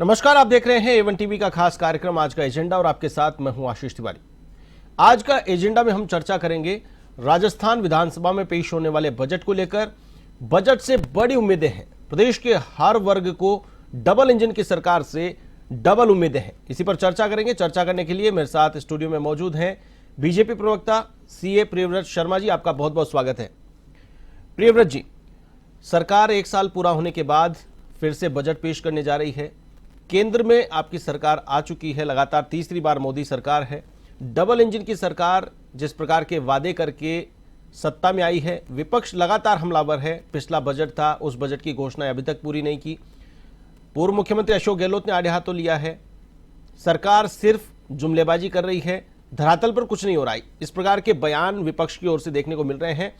नमस्कार, आप देख रहे हैं एवन टीवी का खास कार्यक्रम आज का एजेंडा और आपके साथ मैं हूं आशीष तिवारी। आज का एजेंडा में हम चर्चा करेंगे राजस्थान विधानसभा में पेश होने वाले बजट को लेकर। बजट से बड़ी उम्मीदें हैं, प्रदेश के हर वर्ग को डबल इंजन की सरकार से डबल उम्मीदें हैं। इसी पर चर्चा करेंगे। चर्चा करने के लिए मेरे साथ स्टूडियो में मौजूद हैं बीजेपी प्रवक्ता सीए प्रियव्रत शर्मा जी। आपका बहुत बहुत स्वागत है। प्रियव्रत जी, सरकार एक साल पूरा होने के बाद फिर से बजट पेश करने जा रही है। केंद्र में आपकी सरकार आ चुकी है, लगातार तीसरी बार मोदी सरकार है। डबल इंजन की सरकार जिस प्रकार के वादे करके सत्ता में आई है, विपक्ष लगातार हमलावर है। पिछला बजट था, उस बजट की घोषणा अभी तक पूरी नहीं की। पूर्व मुख्यमंत्री अशोक गहलोत ने आड़े हाथों लिया है। सरकार सिर्फ जुमलेबाजी कर रही है, धरातल पर कुछ नहीं हो रहा है। इस प्रकार के बयान विपक्ष की ओर से देखने को मिल रहे हैं।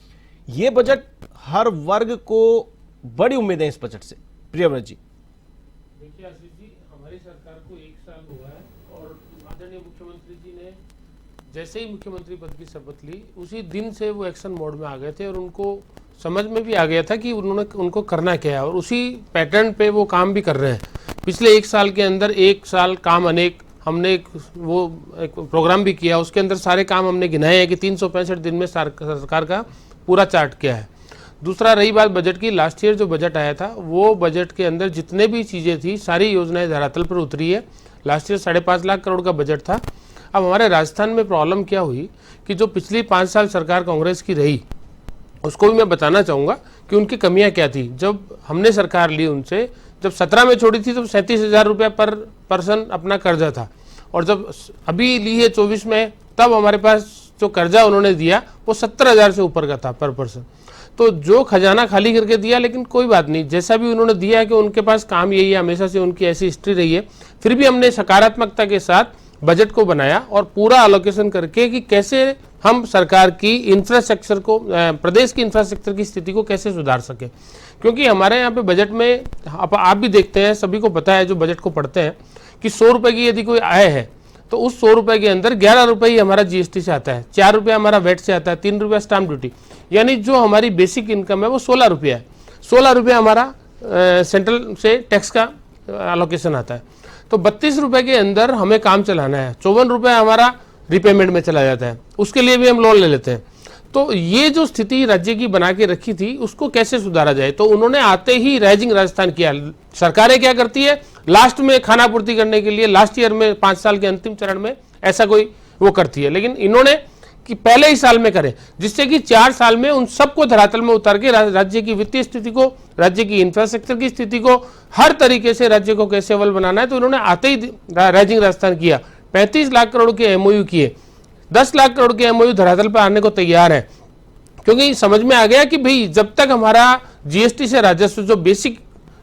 ये बजट हर वर्ग को बड़ी उम्मीदें इस बजट से। प्रियव्रत जी, देखिए आशीष जी, हमारी सरकार को एक साल हुआ है और आदरणीय मुख्यमंत्री जी ने जैसे ही मुख्यमंत्री पद की शपथ ली उसी दिन से वो एक्शन मोड में आ गए थे और उनको समझ में भी आ गया था कि उनको करना क्या है और उसी पैटर्न पे वो काम भी कर रहे हैं। पिछले एक साल के अंदर एक साल काम अनेक, हमने एक प्रोग्राम भी किया, उसके अंदर सारे काम हमने गिनाए हैं कि 365 दिन में सरकार का पूरा चार्ट क्या है। दूसरा, रही बात बजट की, लास्ट ईयर जो बजट आया था वो बजट के अंदर जितने भी चीज़ें थी सारी योजनाएं धरातल पर उतरी है। लास्ट ईयर 5.5 लाख करोड़ का बजट था। अब हमारे राजस्थान में प्रॉब्लम क्या हुई कि जो पिछली 5 साल सरकार कांग्रेस की रही उसको भी मैं बताना चाहूँगा कि उनकी कमियाँ क्या थी। जब हमने सरकार ली उनसे, जब 17 में छोड़ी थी तो 37,000 रुपये पर पर्सन अपना कर्जा था, और जब अभी ली है 24 में तब हमारे पास जो कर्जा उन्होंने दिया वो 70,000 से ऊपर का था पर पर्सन। तो जो खजाना खाली करके दिया, लेकिन कोई बात नहीं, जैसा भी उन्होंने दिया है कि उनके पास काम यही है, हमेशा से उनकी ऐसी हिस्ट्री रही है। फिर भी हमने सकारात्मकता के साथ बजट को बनाया और पूरा एलोकेशन करके कि कैसे हम सरकार की इंफ्रास्ट्रक्चर को, प्रदेश की इंफ्रास्ट्रक्चर की स्थिति को कैसे सुधार सके। क्योंकि हमारे यहाँ पे बजट में आप भी देखते हैं, सभी को पता है जो बजट को पढ़ते हैं, कि 100 रुपये की यदि कोई आय है तो उस 100 रुपये के अंदर 11 रुपये ही हमारा जीएसटी से आता है, 4 रुपये हमारा वैट से आता है, 3 रुपये स्टाम्प ड्यूटी, यानी जो हमारी बेसिक इनकम है वो 16 रुपये है। 16 रुपये हमारा सेंट्रल से टैक्स का एलोकेशन आता है। तो 32 रुपये के अंदर हमें काम चलाना है। 54 रुपये हमारा रिपेमेंट में चला जाता है, उसके लिए भी हम लोन ले लेते हैं। तो ये जो स्थिति राज्य की बना के रखी थी उसको कैसे सुधारा जाए, तो उन्होंने आते ही राइजिंग राजस्थान किया। सरकारें क्या करती है, लास्ट में खाना पूर्ति करने के लिए लास्ट ईयर में 5 साल के अंतिम चरण में ऐसा कोई वो करती है, लेकिन इन्होंने कि पहले ही साल में करें, जिससे कि 4 साल में उन सबको धरातल में उतार के राज्य की वित्तीय स्थिति को, राज्य की इंफ्रास्ट्रक्चर की स्थिति को, हर तरीके से राज्य को कैसे अव्वल बनाना है। तो उन्होंने आते ही राइजिंग राजस्थान किया, 35 लाख करोड़ के एमओयू किए, 10 लाख करोड़ के एमओयू धरातल पर आने को तैयार है। क्योंकि समझ में आ गया कि भाई जब तक हमारा जीएसटी से राजस्व जो बेसिक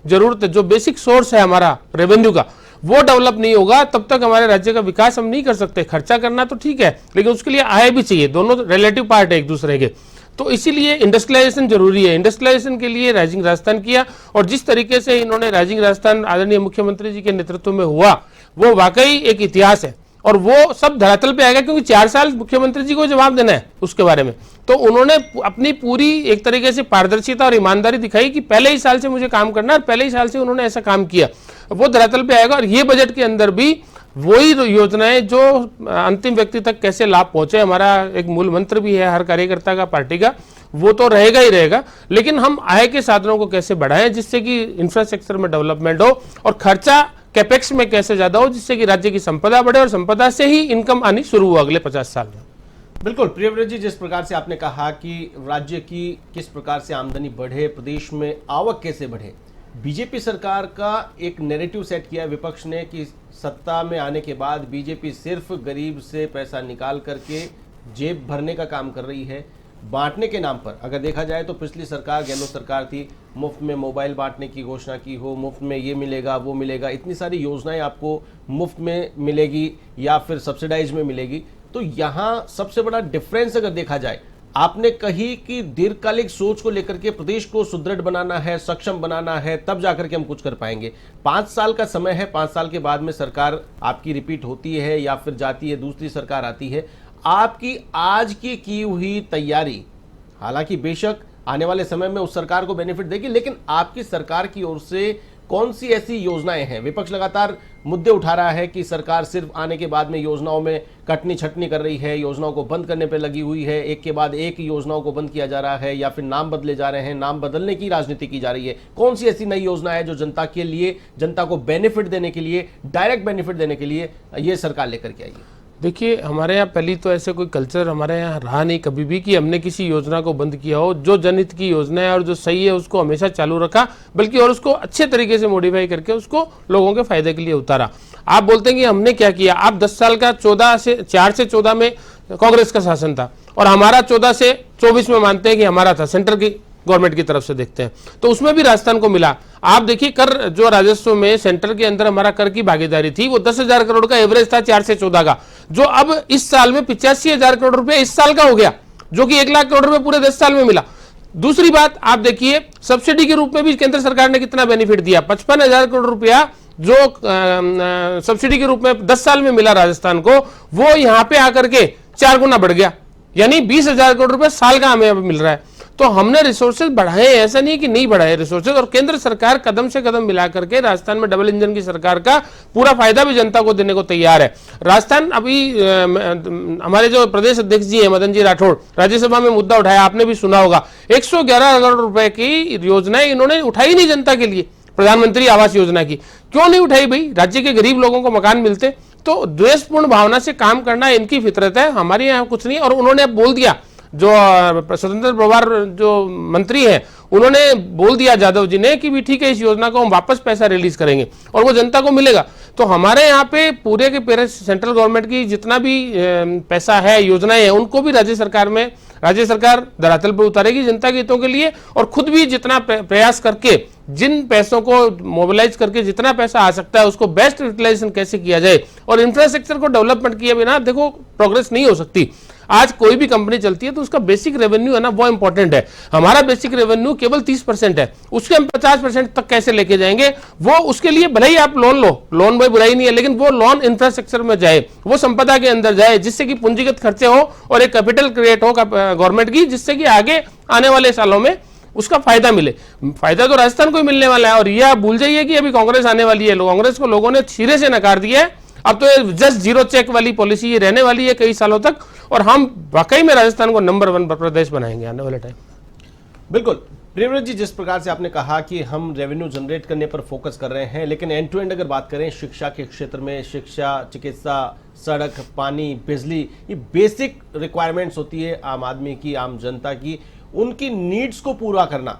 जरूरत है, जो बेसिक सोर्स है हमारा रेवेन्यू का, वो डेवलप नहीं होगा तब तक हमारे राज्य का विकास हम नहीं कर सकते। खर्चा करना तो ठीक है, लेकिन उसके लिए आय भी चाहिए, दोनों रिलेटिव पार्ट है एक दूसरे के। तो इसीलिए इंडस्ट्रियलाइजेशन जरूरी है। इंडस्ट्रियलाइजेशन के लिए राइजिंग राजस्थान किया, और जिस तरीके से इन्होंने राइजिंग राजस्थान आदरणीय मुख्यमंत्री जी के नेतृत्व में हुआ वो वाकई एक इतिहास है, और वो सब धरातल पे आएगा। क्योंकि 4 साल मुख्यमंत्री जी को जवाब देना है उसके बारे में, तो उन्होंने अपनी पूरी एक तरीके से पारदर्शिता और ईमानदारी दिखाई कि पहले ही साल से मुझे काम करना है, और पहले ही साल से उन्होंने ऐसा काम किया, वो धरातल पे आएगा। और ये बजट के अंदर भी वही योजनाएं जो अंतिम व्यक्ति तक कैसे लाभ पहुंचे, हमारा एक मूल मंत्र भी है हर कार्यकर्ता का, पार्टी का, वो तो रहेगा ही रहेगा। लेकिन हम आय के साधनों को कैसे बढ़ाएं जिससे कि इंफ्रास्ट्रक्चर में डेवलपमेंट हो, और खर्चा कैपेक्स में कैसे ज्यादा हो जिससे कि राज्य की संपदा बढ़े, और संपदा से ही इनकम आनी शुरू हो अगले 50 साल में। बिल्कुल प्रियव्रत जी, जिस प्रकार से आपने कहा कि राज्य की किस प्रकार से आमदनी बढ़े, प्रदेश में आवक कैसे बढ़े, बीजेपी सरकार का एक नैरेटिव सेट किया विपक्ष ने कि सत्ता में आने के बाद बीजेपी सिर्फ गरीब से पैसा निकाल करके जेब भरने का काम कर रही है, बांटने के नाम पर। अगर देखा जाए तो पिछली सरकार गहलोत सरकार थी, मुफ्त में मोबाइल बांटने की घोषणा की हो, मुफ्त में ये मिलेगा वो मिलेगा, इतनी सारी योजनाएं आपको मुफ्त में मिलेगी या फिर सब्सिडाइज में मिलेगी। तो यहाँ सबसे बड़ा डिफरेंस अगर देखा जाए, आपने कही कि दीर्घकालिक सोच को लेकर के प्रदेश को सुदृढ़ बनाना है, सक्षम बनाना है, तब जाकर के हम कुछ कर पाएंगे। 5 साल का समय है, 5 साल के बाद में सरकार आपकी रिपीट होती है या फिर जाती है, दूसरी सरकार आती है। आपकी आज की हुई तैयारी, हालांकि बेशक आने वाले समय में उस सरकार को बेनिफिट देगी, लेकिन आपकी सरकार की ओर से कौन सी ऐसी योजनाएं हैं? विपक्ष लगातार मुद्दे उठा रहा है कि सरकार सिर्फ आने के बाद में योजनाओं में कटनी छटनी कर रही है, योजनाओं को बंद करने पर लगी हुई है, एक के बाद एक योजनाओं को बंद किया जा रहा है, या फिर नाम बदले जा रहे हैं, नाम बदलने की राजनीति की जा रही है। कौन सी ऐसी नई योजना है जो जनता के लिए, जनता को बेनिफिट देने के लिए, डायरेक्ट बेनिफिट देने के लिए ये सरकार लेकर के आई है? देखिए, हमारे यहाँ पहली तो ऐसे कोई कल्चर हमारे यहाँ रहा नहीं कभी भी कि हमने किसी योजना को बंद किया हो। जो जनहित की योजना है और जो सही है उसको हमेशा चालू रखा, बल्कि और उसको अच्छे तरीके से मॉडिफाई करके उसको लोगों के फायदे के लिए उतारा। आप बोलते हैं कि हमने क्या किया। आप 10 साल का 4 से 14 में कांग्रेस का शासन था और हमारा 14 से 24 में मानते हैं कि हमारा था, सेंटर की गवर्नमेंट की तरफ से देखते हैं तो उसमें भी राजस्थान को मिला। आप देखिए, कर जो राजस्व में सेंटर के अंदर हमारा कर की भागीदारी थी वो 10,000 करोड़ का एवरेज था 4 से 14 का, जो अब इस साल में 85,000 करोड़ रुपए इस साल का हो गया, जो कि 1 लाख करोड़ रुपए पूरे 10 साल में मिला। दूसरी बात, आप देखिए सब्सिडी के रूप में भी केंद्र सरकार ने कितना बेनिफिट दिया। 55,000 करोड़ रुपया जो सब्सिडी के रूप में 10 साल में मिला राजस्थान को, वो यहां पे आकर के 4 गुना बढ़ गया, यानी 20,000 करोड़ रुपए साल का हमें मिल रहा है। तो हमने रिसोर्सेज बढ़ाए, ऐसा नहीं कि नहीं बढ़ाए रिसोर्सेज, और केंद्र सरकार कदम से कदम मिला करके राजस्थान में डबल इंजन की सरकार का पूरा फायदा भी जनता को देने को तैयार है। राजस्थान अभी हमारे जो प्रदेश अध्यक्ष जी हैं मदन जी राठौड़, राज्यसभा में मुद्दा उठाया, आपने भी सुना होगा। 111 करोड़ रुपए की योजनाएं इन्होंने उठाई नहीं जनता के लिए, प्रधानमंत्री आवास योजना की। क्यों नहीं उठाई भाई? राज्य के गरीब लोगों को मकान मिलते। तो द्वेषपूर्ण भावना से काम करना इनकी फितरत है, हमारे यहाँ कुछ नहीं। और उन्होंने अब बोल दिया, जो स्वतंत्र प्रभार जो मंत्री हैं उन्होंने बोल दिया यादव जी ने कि भी ठीक है, इस योजना को हम वापस पैसा रिलीज करेंगे और वो जनता को मिलेगा। तो हमारे यहाँ पे पूरे के पूरे सेंट्रल गवर्नमेंट की जितना भी पैसा है, योजनाएं हैं, उनको भी राज्य सरकार धरातल पर उतारेगी जनता के हितों के लिए, और खुद भी जितना प्रयास करके जिन पैसों को मोबिलाइज करके जितना पैसा आ सकता है उसको बेस्ट यूटिलाइजेशन कैसे किया जाए। और इंफ्रास्ट्रक्चर को डेवलपमेंट किए बिना देखो प्रोग्रेस नहीं हो सकती। आज कोई भी कंपनी चलती है तो उसका बेसिक रेवेन्यू है ना, वो इंपॉर्टेंट है। हमारा बेसिक रेवेन्यू केवल 30% है, उसके हम 50% तक कैसे लेके जाएंगे, वो उसके लिए भले ही आप लोन लो, लोन में बुराई नहीं है, लेकिन वो लोन इंफ्रास्ट्रक्चर में जाए, वो संपदा के अंदर जाए, जिससे कि पूंजीगत खर्चे हो और एक कैपिटल क्रिएट हो गवर्नमेंट की, जिससे कि आगे आने वाले सालों में उसका फायदा मिले। फायदा तो राजस्थान को ही मिलने वाला है। और ये आप भूल जाइए कि अभी कांग्रेस आने वाली है, कांग्रेस को लोगों ने सिरे से नकार दिया है। अब तो ये जस्ट जीरो चेक वाली पॉलिसी ये रहने वाली है कई सालों तक, और हम वाकई में राजस्थान को नंबर 1 प्रदेश बनाएंगे आने वाले टाइम। बिल्कुल प्रियव्रत जी, जिस प्रकार से आपने कहा कि हम रेवेन्यू जनरेट करने पर फोकस कर रहे हैं, लेकिन एंड टू एंड अगर बात करें शिक्षा के क्षेत्र में, शिक्षा, चिकित्सा, सड़क, पानी, बिजली, ये बेसिक रिक्वायरमेंट्स होती है आम आदमी की, आम जनता की, उनकी नीड्स को पूरा करना।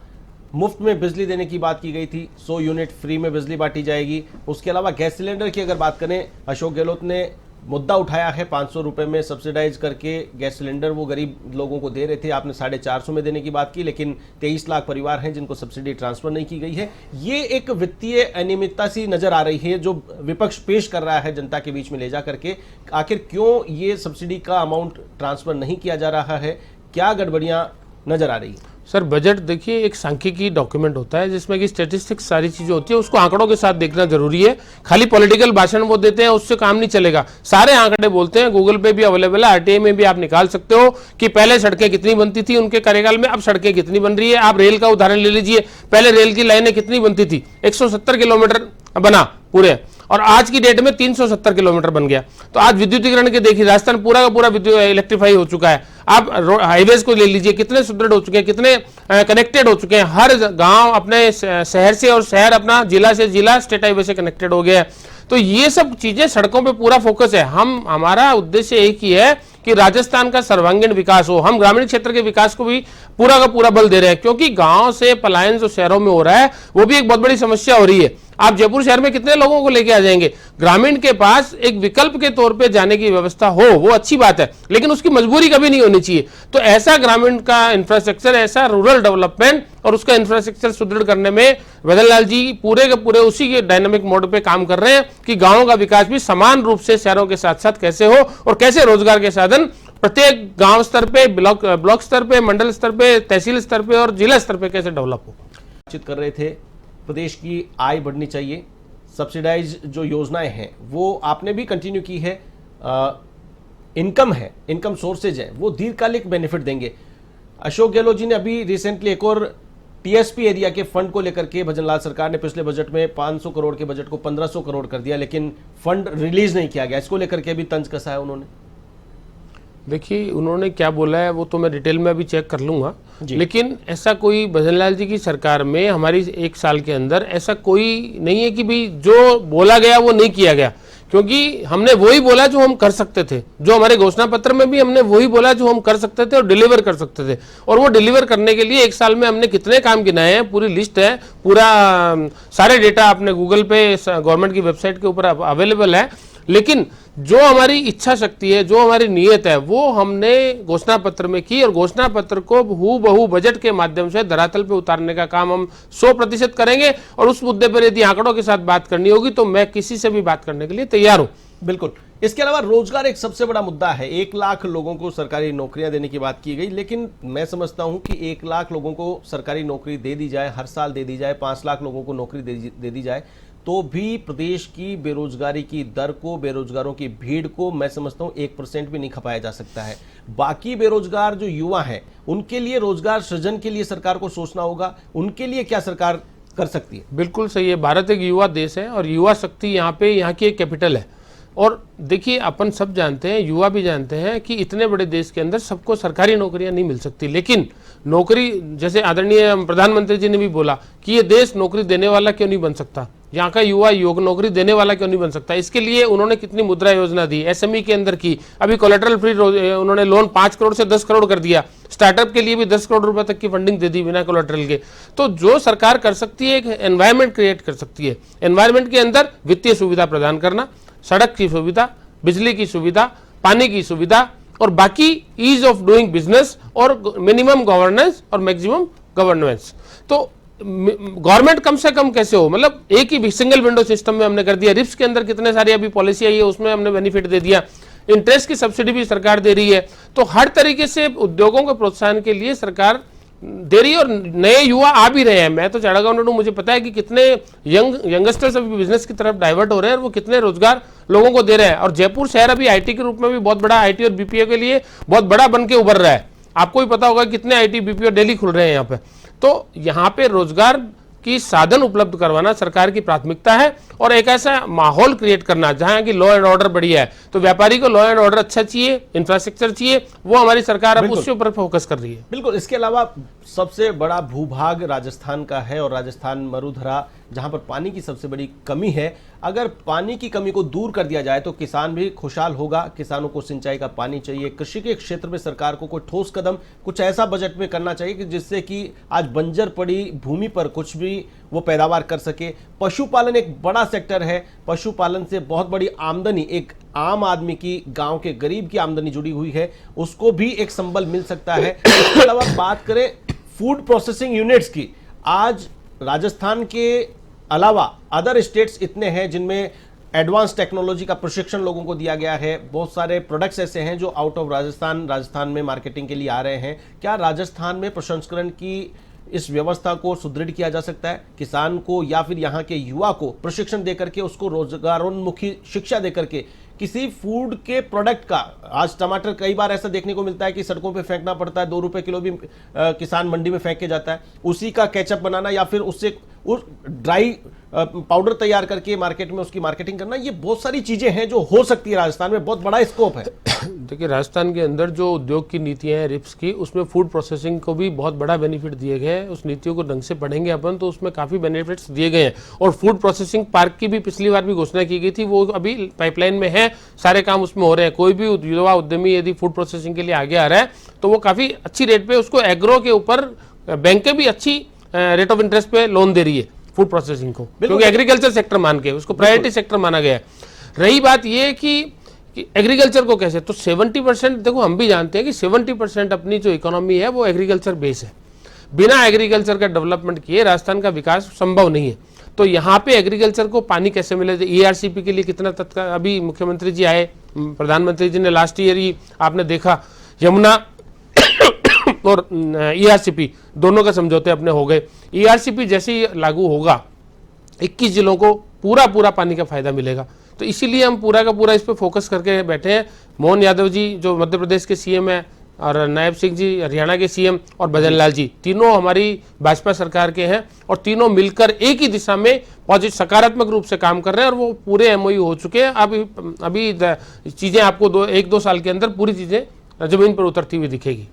मुफ्त में बिजली देने की बात की गई थी, 100 यूनिट फ्री में बिजली बांटी जाएगी। उसके अलावा गैस सिलेंडर की अगर बात करें, अशोक गहलोत ने मुद्दा उठाया है 500 रुपए में सब्सिडाइज करके गैस सिलेंडर वो गरीब लोगों को दे रहे थे, आपने 450 में देने की बात की, लेकिन 23 लाख परिवार हैं जिनको सब्सिडी ट्रांसफर नहीं की गई है। ये एक वित्तीय अनियमितता सी नजर आ रही है जो विपक्ष पेश कर रहा है जनता के बीच में ले जा करके। आखिर क्यों ये सब्सिडी का अमाउंट ट्रांसफर नहीं किया जा रहा है, क्या गड़बड़ियां नजर आ रही है? सर, बजट देखिए एक सांख्यिकी डॉक्यूमेंट होता है जिसमें कि स्टैटिस्टिक्स सारी चीजें होती है, उसको आंकड़ों के साथ देखना जरूरी है। खाली पॉलिटिकल भाषण वो देते हैं, उससे काम नहीं चलेगा। सारे आंकड़े बोलते हैं, गूगल पे भी अवेलेबल है, आरटीआई में भी आप निकाल सकते हो कि पहले सड़कें कितनी बनती थी उनके कार्यकाल में, अब सड़कें कितनी बन रही है। आप रेल का उदाहरण ले लीजिए, पहले रेल की लाइनें कितनी बनती थी, 170 किलोमीटर बना पूरे, और आज की डेट में 370 किलोमीटर बन गया। तो आज विद्युतीकरण के देखिए, राजस्थान पूरा का पूरा इलेक्ट्रीफाई हो चुका है। आप हाईवेज को ले लीजिए, कितने सुदृढ़ हो चुके हैं, कितने कनेक्टेड हो चुके हैं। हर गांव अपने शहर से, और शहर अपना जिला से जिला स्टेट हाईवे से कनेक्टेड हो गया है। तो ये सब चीजें, सड़कों पे पूरा फोकस है। हमारा उद्देश्य एक ही है कि राजस्थान का सर्वांगीण विकास हो। हम ग्रामीण क्षेत्र के विकास को भी पूरा का पूरा बल दे रहे हैं, क्योंकि गांव से पलायन जो शहरों में हो रहा है वो भी एक बहुत बड़ी समस्या हो रही है। आप जयपुर शहर में कितने लोगों को लेके आ जाएंगे? ग्रामीण के पास एक विकल्प के तौर पे जाने की व्यवस्था हो, वो अच्छी बात है, लेकिन उसकी मजबूरी कभी नहीं होनी चाहिए। तो ऐसा ग्रामीण का इंफ्रास्ट्रक्चर, ऐसा रूरल डेवलपमेंट और उसका इंफ्रास्ट्रक्चर सुदृढ़ करने में वेदन लाल जी पूरे के पूरे उसी के डायनामिक मोड पे काम कर रहे हैं कि गांवों का विकास भी समान रूप से शहरों के साथ साथ कैसे हो, और कैसे रोजगार के साधन प्रत्येक गांव स्तर पे, ब्लॉक स्तर पे, मंडल स्तर पे, तहसील स्तर पे और जिला स्तर पे कैसे डेवलप हो। बातचीत कर रहे थे, प्रदेश की आय बढ़नी चाहिए, सब्सिडाइज जो योजनाएं हैं वो आपने भी कंटिन्यू की है, इनकम है, इनकम सोर्सेज है, वो दीर्घकालिक बेनिफिट देंगे। अशोक गहलोत जी ने अभी रिसेंटली एक और टीएसपी एरिया के फंड को लेकर के भजनलाल सरकार ने पिछले बजट में 500 करोड़ के बजट को 1500 करोड़ कर दिया, लेकिन फंड रिलीज नहीं किया गया। इसको लेकर के भी तंज कसा है उन्होंने। देखिए उन्होंने क्या बोला है वो तो मैं डिटेल में अभी चेक कर लूंगा, लेकिन ऐसा कोई भजनलाल जी की सरकार में हमारी 1 साल के अंदर ऐसा कोई नहीं है कि भाई जो बोला गया वो नहीं किया गया, क्योंकि हमने वही बोला जो हम कर सकते थे। जो हमारे घोषणा पत्र में भी हमने वही बोला जो हम कर सकते थे और डिलीवर कर सकते थे, और वो डिलीवर करने के लिए 1 साल में हमने कितने काम गिनाए हैं, पूरी लिस्ट है, पूरा सारे डेटा आपने गूगल पे गवर्नमेंट की वेबसाइट के ऊपर अवेलेबल है। लेकिन जो हमारी इच्छा शक्ति है, जो हमारी नीयत है, वो हमने घोषणा पत्र में की, और घोषणा पत्र को हूबहू बजट के माध्यम से धरातल पे उतारने का काम हम 100% करेंगे। और उस मुद्दे पर यदि आंकड़ों के साथ बात करनी होगी तो मैं किसी से भी बात करने के लिए तैयार हूं। बिल्कुल। इसके अलावा रोजगार एक सबसे बड़ा मुद्दा है। 1 लाख लोगों को सरकारी नौकरियां देने की बात की गई, लेकिन मैं समझता हूं कि 1 लाख लोगों को सरकारी नौकरी दे दी जाए, हर साल दे दी जाए, 5 लाख लोगों को नौकरी दे दी जाए, तो भी प्रदेश की बेरोजगारी की दर को, बेरोजगारों की भीड़ को मैं समझता हूं 1% भी नहीं खपाया जा सकता है। बाकी बेरोजगार जो युवा हैं, उनके लिए रोजगार सृजन के लिए सरकार को सोचना होगा। उनके लिए क्या सरकार कर सकती है? बिल्कुल सही है। भारत एक युवा देश है और युवा शक्ति यहाँ पे यहाँ की एक कैपिटल है। और देखिए अपन सब जानते हैं, युवा भी जानते हैं कि इतने बड़े देश के अंदर सबको सरकारी नौकरियां नहीं मिल सकती, लेकिन नौकरी, जैसे आदरणीय प्रधानमंत्री जी ने भी बोला कि ये देश नौकरी देने वाला क्यों नहीं बन सकता, यहाँ का युवा नौकरी देने वाला क्यों नहीं बन सकता। इसके लिए उन्होंने कितनी मुद्रा योजना दी, एसएमई के अंदर की, अभी कोलेटरल फ्री उन्होंने लोन 5 करोड़ से 10 करोड़ कर दिया, स्टार्टअप के लिए भी 10 करोड़ रुपए तक की फंडिंग दे दी बिना कोलेटरल के। तो जो सरकार कर सकती है, एक एनवायरमेंट क्रिएट कर सकती है। एनवायरमेंट के अंदर वित्तीय सुविधा प्रदान करना, सड़क की सुविधा, बिजली की सुविधा, पानी की सुविधा, और बाकी ईज ऑफ डूइंग बिजनेस और मिनिमम गवर्नेंस और मैक्सिमम गवर्नेंस। तो गवर्नमेंट कम से कम कैसे हो, मतलब एक ही सिंगल विंडो सिस्टम में हमने कर दिया। रिप्स के अंदर कितने सारी अभी पॉलिसी आई है, उसमें हमने बेनिफिट दे दिया। इंटरेस्ट की सब्सिडी भी सरकार दे रही है। तो हर तरीके से उद्योगों के प्रोत्साहन के लिए सरकार दे रही है, और नए युवा आ भी रहे हैं। मैं तो चाड़ागांव मुझे पता है कि कितने यंगस्टर्स अभी बिजनेस की तरफ डाइवर्ट हो रहे हैं और वो कितने रोजगार लोगों को दे रहे हैं। और जयपुर शहर अभी आईटी के रूप में भी बहुत बड़ा, आईटी और बीपीओ के लिए बहुत बड़ा बन के उभर रहा है। आपको भी पता होगा कितने आईटी बीपीओ डेली खुल रहे हैं यहाँ पे। तो यहाँ पे रोजगार की साधन उपलब्ध करवाना सरकार की प्राथमिकता है, और एक ऐसा माहौल क्रिएट करना जहां की लॉ एंड ऑर्डर बढ़िया है। तो व्यापारी को लॉ एंड ऑर्डर अच्छा चाहिए, इंफ्रास्ट्रक्चर चाहिए, वो हमारी सरकार अब उसके ऊपर फोकस कर रही है। बिल्कुल। इसके अलावा सबसे बड़ा भूभाग राजस्थान का है, और राजस्थान मरुधरा, जहां पर पानी की सबसे बड़ी कमी है। अगर पानी की कमी को दूर कर दिया जाए तो किसान भी खुशहाल होगा। किसानों को सिंचाई का पानी चाहिए। कृषि के क्षेत्र में सरकार को कोई ठोस कदम कुछ ऐसा बजट में करना चाहिए कि जिससे कि आज बंजर पड़ी भूमि पर कुछ भी वो पैदावार कर सके। पशुपालन एक बड़ा सेक्टर है। पशुपालन से बहुत बड़ी आमदनी, एक आम आदमी की, गांव के गरीब की आमदनी जुड़ी हुई है, उसको भी एक संबल मिल सकता है। इसके अलावा बात करें फूड प्रोसेसिंग यूनिट्स की, आज राजस्थान के अलावा अदर स्टेट्स इतने हैं जिनमें एडवांस टेक्नोलॉजी का प्रशिक्षण लोगों को दिया गया है। बहुत सारे प्रोडक्ट्स ऐसे हैं जो आउट ऑफ राजस्थान में मार्केटिंग के लिए आ रहे हैं। क्या राजस्थान में प्रसंस्करण की इस व्यवस्था को सुदृढ़ किया जा सकता है? किसान को या फिर यहाँ के युवा को प्रशिक्षण देकर के, उसको रोजगारोन्मुखी शिक्षा देकर के किसी फूड के प्रोडक्ट का, आज टमाटर कई बार ऐसा देखने को मिलता है कि सड़कों पे फेंकना पड़ता है, 2 रुपए किलो भी किसान मंडी में फेंक के जाता है, उसी का केचप बनाना या फिर उससे उस ड्राई पाउडर तैयार करके मार्केट में उसकी मार्केटिंग करना, ये बहुत सारी चीजें हैं जो हो सकती है। राजस्थान में बहुत बड़ा स्कोप है। देखिए राजस्थान के अंदर जो उद्योग की नीतियां हैं रिप्स की, उसमें फूड प्रोसेसिंग को भी बहुत बड़ा बेनिफिट दिए गए हैं। उस नीतियों को ढंग से पढ़ेंगे अपन तो उसमें काफ़ी बेनिफिट्स दिए गए हैं। और फूड प्रोसेसिंग पार्क की भी पिछली बार भी घोषणा की गई थी, वो अभी पाइपलाइन में है, सारे काम उसमें हो रहे हैं। कोई भी युवा उद्यमी यदि फूड प्रोसेसिंग के लिए आगे आ रहा है तो वो काफ़ी अच्छी रेट पे उसको एग्रो के ऊपर बैंकें भी अच्छी रेट ऑफ इंटरेस्ट पे लोन दे रही है फूड प्रोसेसिंग को, क्योंकि एग्रीकल्चर सेक्टर मान के उसको प्रायोरिटी सेक्टर माना गया है। रही बात ये कि एग्रीकल्चर को कैसे, तो 70%, देखो हम भी जानते हैं कि 70% अपनी जो इकोनॉमी है वो एग्रीकल्चर बेस है। बिना एग्रीकल्चर का डेवलपमेंट किए राजस्थान का विकास संभव नहीं है। तो यहाँ पे एग्रीकल्चर को पानी कैसे मिले, ईआरसीपी के लिए कितना तत्काल, अभी मुख्यमंत्री जी आए, प्रधानमंत्री जी ने लास्ट ईयर ही आपने देखा यमुना और ईआरसीपी दोनों का समझौते अपने हो गए। ईआरसीपी जैसे ही लागू होगा 21 जिलों को पूरा पानी का फायदा मिलेगा। तो इसीलिए हम पूरा का पूरा इस पे फोकस करके बैठे हैं। मोहन यादव जी जो मध्य प्रदेश के सीएम है, और नायब सिंह जी हरियाणा के सीएम और भजन लाल जी, तीनों हमारी भाजपा सरकार के हैं और तीनों मिलकर एक ही दिशा में पॉजिटिव सकारात्मक रूप से काम कर रहे हैं और वो पूरे एमओयू हो चुके हैं। अभी चीजें आपको 1-2 साल के अंदर पूरी चीजें जमीन पर उतरती हुई दिखेगी।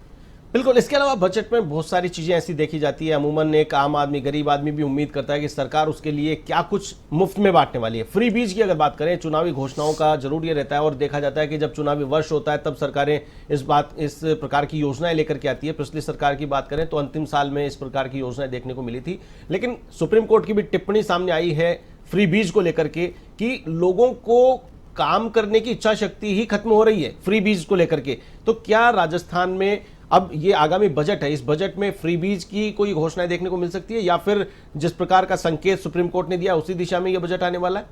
बिल्कुल। इसके अलावा बजट में बहुत सारी चीजें ऐसी देखी जाती है, अमूमन एक आम आदमी, गरीब आदमी भी उम्मीद करता है कि सरकार उसके लिए क्या कुछ मुफ्त में बांटने वाली है। फ्री बीज की अगर बात करें, चुनावी घोषणाओं का जरूर ये रहता है और देखा जाता है कि जब चुनावी वर्ष होता है तब सरकारें इस प्रकार की योजनाएं लेकर के आती है। पिछली सरकार की बात करें तो अंतिम साल में इस प्रकार की योजनाएं देखने को मिली थी, लेकिन सुप्रीम कोर्ट की भी टिप्पणी सामने आई है फ्री बीज को लेकर के कि लोगों को काम करने की इच्छा शक्ति ही खत्म हो रही है फ्री बीज को लेकर के। तो क्या राजस्थान में अब ये आगामी बजट है, इस बजट में फ्री बीज की कोई घोषणाएं देखने को मिल सकती है या फिर जिस प्रकार का संकेत सुप्रीम कोर्ट ने दिया उसी दिशा में ये बजट आने वाला है?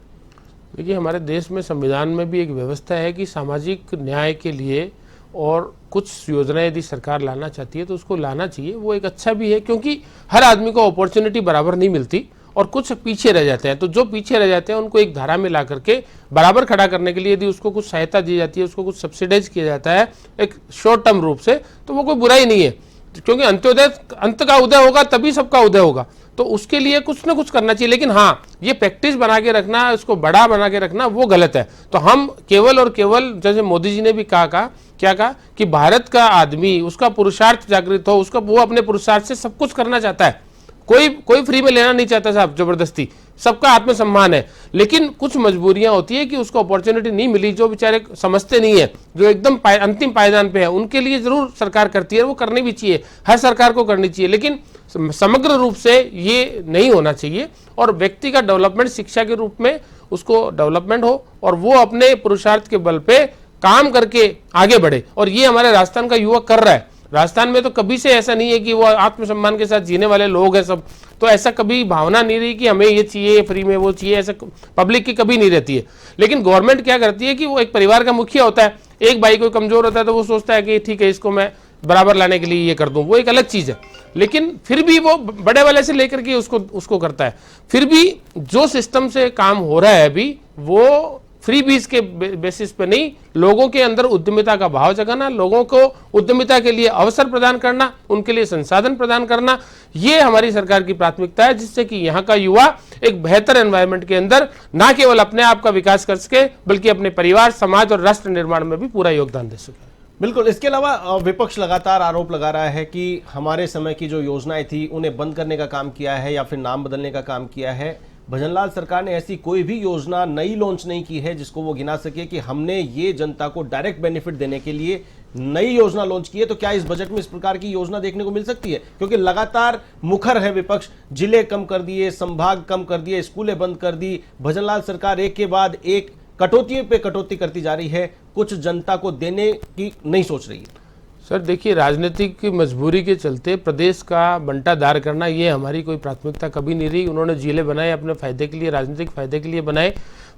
देखिए, हमारे देश में संविधान में भी एक व्यवस्था है कि सामाजिक न्याय के लिए और कुछ योजनाएं यदि सरकार लाना चाहती है तो उसको लाना चाहिए। वो एक अच्छा भी है क्योंकि हर आदमी को अपॉर्चुनिटी बराबर नहीं मिलती और कुछ पीछे रह जाते हैं। तो जो पीछे रह जाते हैं उनको एक धारा में ला करके बराबर खड़ा करने के लिए यदि उसको कुछ सहायता दी जाती है, उसको कुछ सब्सिडाइज किया जाता है एक शॉर्ट टर्म रूप से, तो वो कोई बुराई नहीं है क्योंकि अंत का उदय होगा तभी सबका उदय होगा। तो उसके लिए कुछ ना कुछ करना चाहिए। लेकिन हाँ, ये प्रैक्टिस बना के रखना, इसको बड़ा बना के रखना, वो गलत है। तो हम केवल और केवल, जैसे मोदी जी ने भी कहा कि भारत का आदमी, उसका पुरुषार्थ जागृत हो, उसका वो अपने पुरुषार्थ से सब कुछ करना चाहता है। कोई फ्री में लेना नहीं चाहता साहब जबरदस्ती, सबका आत्मसम्मान है। लेकिन कुछ मजबूरियां होती है कि उसको अपॉर्चुनिटी नहीं मिली, जो बेचारे समझते नहीं है, जो एकदम अंतिम पायदान पे है, उनके लिए जरूर सरकार करती है, वो करनी भी चाहिए, हर सरकार को करनी चाहिए। लेकिन समग्र रूप से ये नहीं होना चाहिए और व्यक्ति का डेवलपमेंट शिक्षा के रूप में उसको डेवलपमेंट हो और वो अपने पुरुषार्थ के बल पे काम करके आगे बढ़े। और ये हमारे राजस्थान का युवक कर रहा है। राजस्थान में तो कभी से ऐसा नहीं है कि वो आत्मसम्मान के साथ जीने वाले लोग हैं सब, तो ऐसा कभी भावना नहीं रही कि हमें ये चाहिए फ्री में वो चाहिए, ऐसा पब्लिक की कभी नहीं रहती है। लेकिन गवर्नमेंट क्या करती है कि वो एक परिवार का मुखिया होता है, एक भाई कोई कमजोर होता है तो वो सोचता है कि ठीक है इसको मैं बराबर लाने के लिए ये कर दूं, वो एक अलग चीज है। लेकिन फिर भी वो बड़े वाले से लेकर के उसको करता है। फिर भी जो सिस्टम से काम हो रहा है अभी, वो फ्री बीज के बेसिस पे नहीं, लोगों के अंदर उद्यमिता का भाव जगाना, लोगों को उद्यमिता के लिए अवसर प्रदान करना, उनके लिए संसाधन प्रदान करना, ये हमारी सरकार की प्राथमिकता है, जिससे कि यहाँ का युवा एक बेहतर एनवायरनमेंट के अंदर न केवल अपने आप का विकास कर सके बल्कि अपने परिवार, समाज और राष्ट्र निर्माण में भी पूरा योगदान दे सके। बिल्कुल। इसके अलावा विपक्ष लगातार आरोप लगा रहा है कि हमारे समय की जो योजनाएं थी उन्हें बंद करने का काम किया है या फिर नाम बदलने का काम किया है। भजनलाल सरकार ने ऐसी कोई भी योजना नई लॉन्च नहीं की है जिसको वो गिना सके कि हमने ये जनता को डायरेक्ट बेनिफिट देने के लिए नई योजना लॉन्च की है। तो क्या इस बजट में इस प्रकार की योजना देखने को मिल सकती है? क्योंकि लगातार मुखर है विपक्ष, जिले कम कर दिए, संभाग कम कर दिए, स्कूलें बंद कर दी। भजनलाल सरकार एक के बाद एक कटौती पे कटौती करती जा रही है, कुछ जनता को देने की नहीं सोच रही है। सर देखिए, राजनीतिक की मजबूरी के चलते प्रदेश का बंटादार करना ये हमारी कोई प्राथमिकता कभी नहीं रही। उन्होंने जिले बनाए अपने फायदे के लिए, राजनीतिक फायदे के लिए बनाए,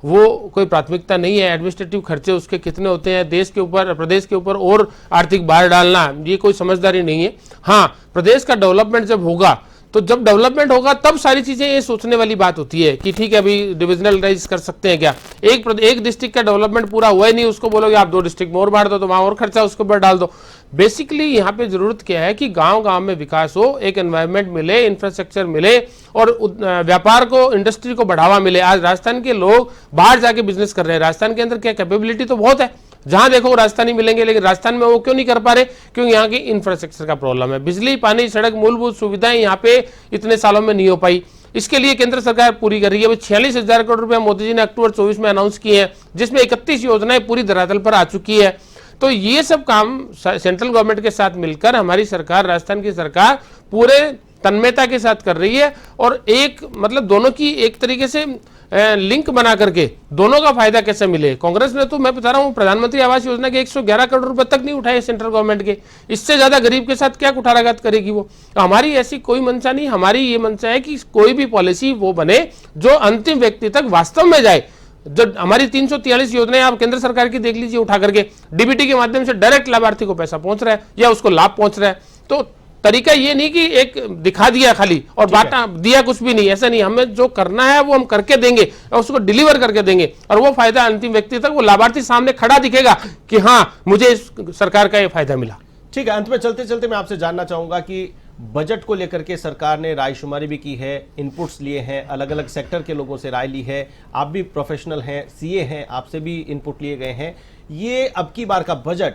वो कोई प्राथमिकता नहीं है। एडमिनिस्ट्रेटिव खर्चे उसके कितने होते हैं, देश के ऊपर, प्रदेश के ऊपर और आर्थिक भार डालना, ये कोई समझदारी नहीं है। हाँ, प्रदेश का डेवलपमेंट जब होगा, तो जब डेवलपमेंट होगा तब सारी चीजें ये सोचने वाली बात होती है कि ठीक है अभी डिविजनलाइज कर सकते हैं क्या। एक डिस्ट्रिक्ट का डेवलपमेंट पूरा हुआ ही नहीं, उसको बोलोगे आप 2 डिस्ट्रिक्ट में और बांट दो, तो वहां और खर्चा उसके ऊपर डाल दो। बेसिकली यहाँ पे जरूरत क्या है कि गांव-गांव में विकास हो, एक एनवायरनमेंट मिले, इंफ्रास्ट्रक्चर मिले और व्यापार को, इंडस्ट्री को बढ़ावा मिले। आज राजस्थान के लोग बाहर जाके बिजनेस कर रहे हैं। राजस्थान के अंदर क्या कैपेबिलिटी तो बहुत है, जहां देखो राजस्थानी मिलेंगे, लेकिन राजस्थान में वो क्यों नहीं कर पा रहे? क्योंकि यहाँ की इंफ्रास्ट्रक्चर का प्रॉब्लम है। बिजली, पानी, सड़क, मूलभूत सुविधाएं यहाँ पे इतने सालों में नहीं हो पाई। इसके लिए केंद्र सरकार पूरी कर रही है। 46,000 करोड़ रुपए मोदी जी ने अक्टूबर 24 में अनाउंस किए हैं, जिसमें 31 योजनाएं पूरी धरातल पर आ चुकी है। तो ये सब काम सेंट्रल गवर्नमेंट के साथ मिलकर हमारी सरकार, राजस्थान की सरकार पूरे तन्मयता के साथ कर रही है और एक मतलब दोनों की एक तरीके से लिंक बना करके दोनों का फायदा कैसे मिले। कांग्रेस ने तो, मैं बता रहा हूं, प्रधानमंत्री आवास योजना के 111 करोड़ रुपए तक नहीं उठाए सेंट्रल गवर्नमेंट के। इससे ज्यादा गरीब के साथ क्या कुठाराघात करेगी वो। तो हमारी ऐसी कोई मंशा नहीं, हमारी ये मंशा है कि कोई भी पॉलिसी वो बने जो अंतिम व्यक्ति तक वास्तव में जाए। जो हमारी 343 योजनाएं आप केंद्र सरकार की देख लीजिए उठा करके, डीबीटी के माध्यम से डायरेक्ट लाभार्थी को पैसा पहुंच रहा है या उसको लाभ पहुंच रहा है। तो तरीका ये नहीं कि एक दिखा दिया खाली और बांटा दिया कुछ भी नहीं, ऐसा नहीं। हमें जो करना है वो हम करके देंगे और उसको डिलीवर करके देंगे और वो फायदा अंतिम व्यक्ति तक, वो लाभार्थी सामने खड़ा दिखेगा कि हाँ मुझे इस सरकार का ये फायदा मिला। ठीक है, अंत में चलते चलते मैं आपसे जानना चाहूंगा कि बजट को लेकर के सरकार ने रायशुमारी भी की है, इनपुट्स लिए हैं, अलग अलग सेक्टर के लोगों से राय ली है, आप भी प्रोफेशनल हैं, सीए हैं, आपसे भी इनपुट लिए गए हैं। ये अब की बार का बजट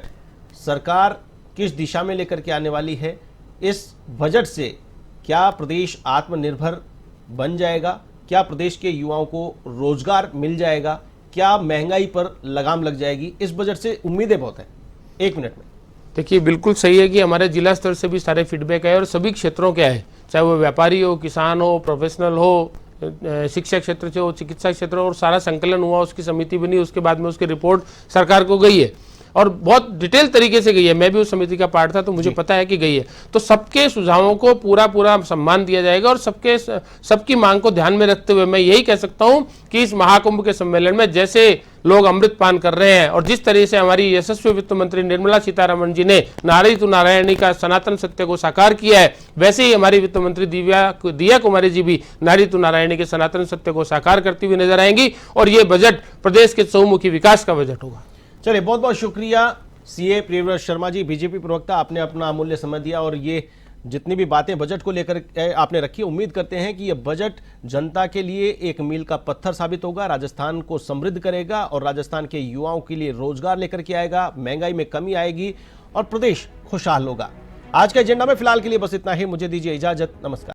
सरकार किस दिशा में लेकर के आने वाली है? इस बजट से क्या प्रदेश आत्मनिर्भर बन जाएगा? क्या प्रदेश के युवाओं को रोजगार मिल जाएगा? क्या महंगाई पर लगाम लग जाएगी? इस बजट से उम्मीदें बहुत हैं। 1 मिनट में। देखिए, बिल्कुल सही है कि हमारे जिला स्तर से भी सारे फीडबैक है और सभी क्षेत्रों के है, चाहे वो व्यापारी हो, किसान हो, प्रोफेशनल हो, शिक्षा क्षेत्र से हो, चिकित्सा क्षेत्र हो, और सारा संकलन हुआ, उसकी समिति बनी, उसके बाद में उसकी रिपोर्ट सरकार को गई है और बहुत डिटेल तरीके से गई है। मैं भी उस समिति का पार्ट था तो मुझे पता है कि गई है। तो सबके सुझावों को पूरा सम्मान दिया जाएगा और सबकी मांग को ध्यान में रखते हुए मैं यही कह सकता हूं कि इस महाकुंभ के सम्मेलन में जैसे लोग अमृत पान कर रहे हैं और जिस तरह से हमारी यशस्वी वित्त मंत्री निर्मला सीतारमण जी ने नारी तू नारायणी का सनातन सत्य को साकार किया है, वैसे ही हमारी वित्त मंत्री दिया कुमारी जी भी नारी तू नारायणी के सनातन सत्य को साकार करती हुई नजर आएंगी और ये बजट प्रदेश के चहुमुखी विकास का बजट होगा। चलिए, बहुत बहुत शुक्रिया सीए प्रियव्रत शर्मा जी, बीजेपी प्रवक्ता, आपने अपना अमूल्य समय दिया और ये जितनी भी बातें बजट को लेकर आपने रखी, उम्मीद करते हैं कि यह बजट जनता के लिए एक मील का पत्थर साबित होगा, राजस्थान को समृद्ध करेगा और राजस्थान के युवाओं के लिए रोजगार लेकर के आएगा, महंगाई में कमी आएगी और प्रदेश खुशहाल होगा। आज का एजेंडा में फिलहाल के लिए बस इतना ही। मुझे दीजिए इजाजत। नमस्कार।